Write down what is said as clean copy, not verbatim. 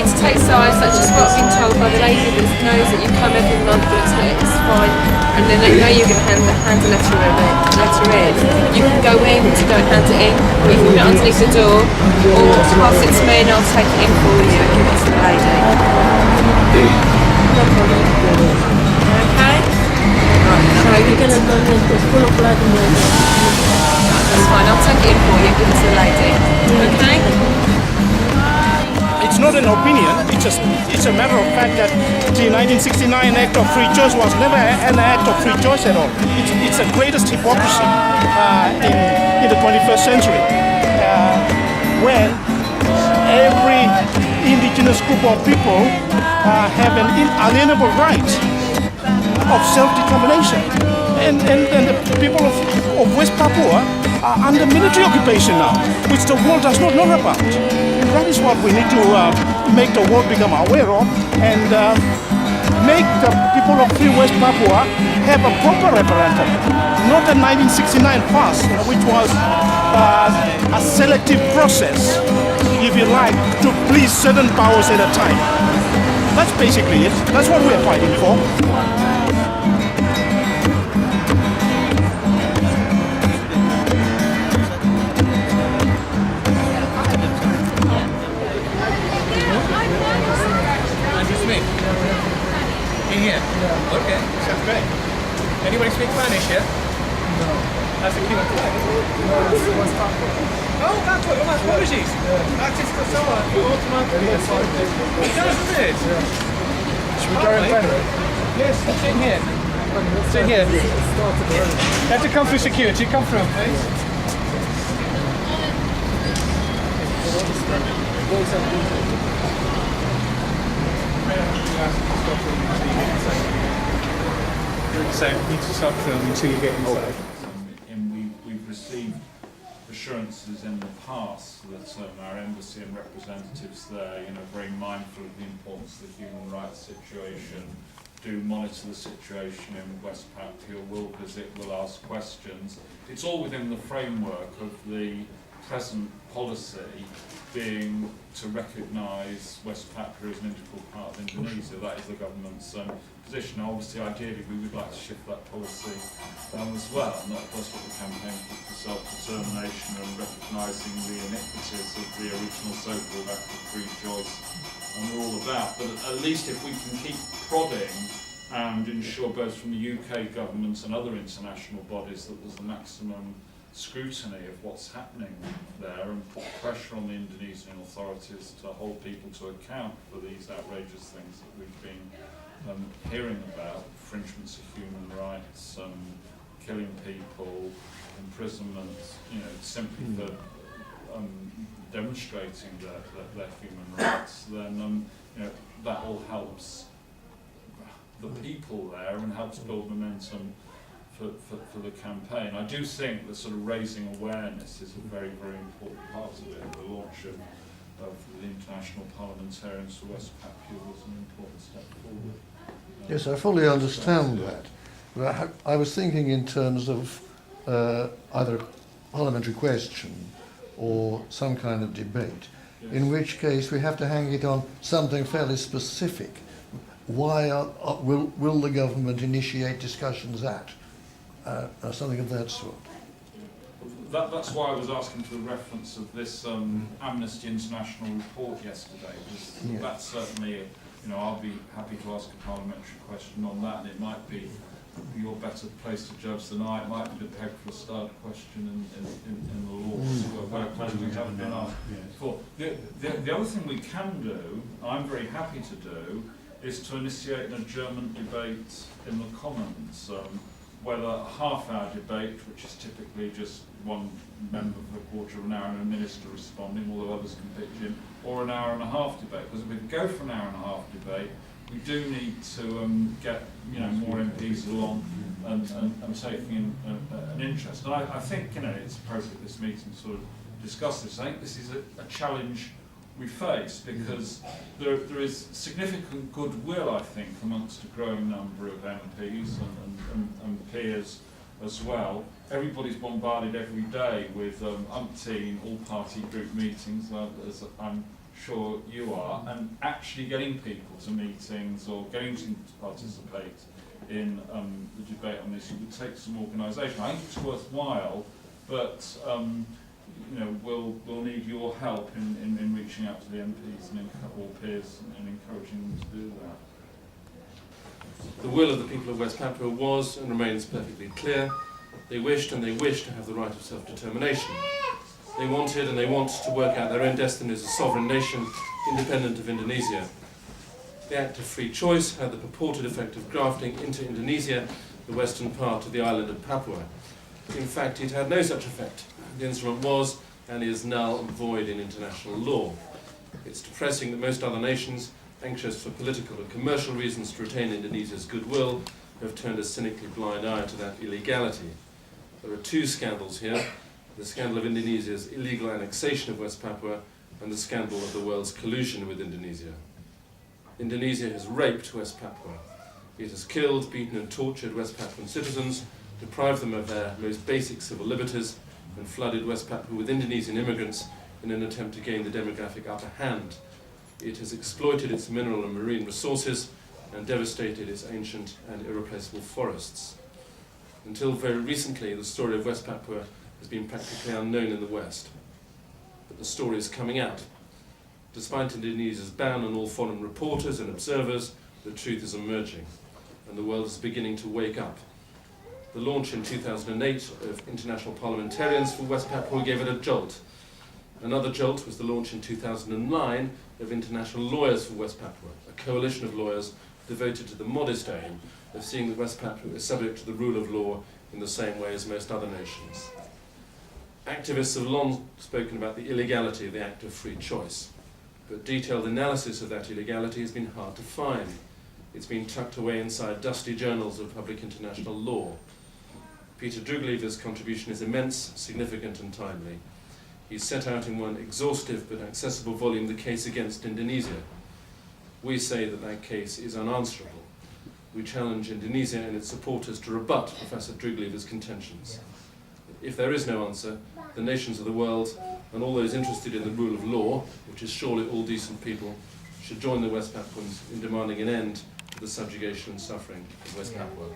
need to take sides, that's just what I've been told by the lady that knows that you come every month, but it's fine. And then they know you're going to hand the letter in. You can go in, so don't hand it in, or you can put it underneath the door, or pass it to me and I'll take it in for you and give it to the lady. Okay? So you're going to go in this full of blood and that's fine, I'll take it in for you and give it to the lady. Okay? It's not an opinion, it's a matter of fact that the 1969 Act of Free Choice was never an act of free choice at all. It's the greatest hypocrisy in the 21st century, when every indigenous group of people have an inalienable right of self-determination. And the people of West Papua are under military occupation now, which the world does not know about. That is what we need to make the world become aware of, and make the people of Free West Papua have a proper referendum, not the 1969 pass, which was a selective process, if you like, to please certain powers at a time. That's basically it. That's what we're fighting for. Here? Yeah. Okay, sounds great. Anybody speak Spanish here? No. That's the king of flag, isn't it? No, it's West Papua. Oh, that's what, my apologies. Yeah. That is the someone who automatically gets like this. It does, doesn't it? Yeah. Should we go in plenary? Yes, sit here. Sit here. You have to come through security. Come through, please. So you need to stop filming until you get inside. And we've received assurances in the past that our embassy and representatives there, very mindful of the importance of the human rights situation, do monitor the situation in West Papua, will visit, will ask questions. It's all within the framework of the present policy being to recognise West Papua as an integral part of Indonesia. That is the government's position. Now, obviously, ideally, we would like to shift that policy as well, and that's what the campaign for self-determination and recognising the iniquities of the original so-called Act of Free Choice and we're all about. But at least if we can keep prodding and ensure both from the UK government and other international bodies that there's a maximum scrutiny of what's happening there and put pressure on the Indonesian authorities to hold people to account for these outrageous things that we've been hearing about, infringements of human rights, killing people, imprisonment, simply for demonstrating their human rights, then that all helps the people there and helps build momentum for the campaign. I do think that sort of raising awareness is a very, very important part of it. The launch of the International Parlamentarians for West Papua was an important step forward. Yes, I fully understand that. But I was thinking in terms of either a parliamentary question or some kind of debate, yes. In which case we have to hang it on something fairly specific. Why will the government initiate discussions at? Something of that sort. That's why I was asking for the reference of this Amnesty International report yesterday, because yeah. That's certainly, I'll be happy to ask a parliamentary question on that, and it might be you're better placed to judge than I. It might be the peg for a start question in the law, where questions haven't been asked before. The other thing we can do, I'm very happy to do, is to initiate an adjournment debate in the Commons. Whether a half-hour debate, which is typically just one member for a quarter of an hour and a minister responding, although others can pitch in, or an hour and a half debate. Because if we go for an hour and a half debate, we do need to get more MPs along and taking an interest. And I think it's appropriate this meeting to sort of discuss this. I think this is a challenge we face because there is significant goodwill, I think, amongst a growing number of MPs and peers as well everybody's bombarded every day with umpteen all-party group meetings, as I'm sure you are, and actually getting people to meetings or getting them to participate in the debate on this would take some organisation. I think it's worthwhile, but you know, we'll need your help in reaching out to the MPs and all peers and encouraging them to do that. The will of the people of West Papua was and remains perfectly clear. They wished and they wish to have the right of self-determination. They wanted and they want to work out their own destiny as a sovereign nation, independent of Indonesia. The Act of Free Choice had the purported effect of grafting into Indonesia the western part of the island of Papua. In fact, it had no such effect. The instrument was and is null and void in international law. It's depressing that most other nations, anxious for political and commercial reasons to retain Indonesia's goodwill, have turned a cynically blind eye to that illegality. There are two scandals here: the scandal of Indonesia's illegal annexation of West Papua and the scandal of the world's collusion with Indonesia. Indonesia has raped West Papua. It has killed, beaten and tortured West Papuan citizens, deprived them of their most basic civil liberties, and flooded West Papua with Indonesian immigrants in an attempt to gain the demographic upper hand. It has exploited its mineral and marine resources and devastated its ancient and irreplaceable forests. Until very recently, the story of West Papua has been practically unknown in the West. But the story is coming out. Despite Indonesia's ban on all foreign reporters and observers, the truth is emerging, and the world is beginning to wake up. The launch in 2008 of International Parlamentarians for West Papua gave it a jolt. Another jolt was the launch in 2009 of International Lawyers for West Papua, a coalition of lawyers devoted to the modest aim of seeing that West Papua is subject to the rule of law in the same way as most other nations. Activists have long spoken about the illegality of the Act of Free Choice, but detailed analysis of that illegality has been hard to find. It's been tucked away inside dusty journals of public international law. Peter Drooglever's contribution is immense, significant and timely. He's set out in one exhaustive but accessible volume the case against Indonesia. We say that that case is unanswerable. We challenge Indonesia and its supporters to rebut Professor Drooglever's contentions. If there is no answer, the nations of the world and all those interested in the rule of law, which is surely all decent people, should join the West Papuans in demanding an end to the subjugation and suffering of West Papua.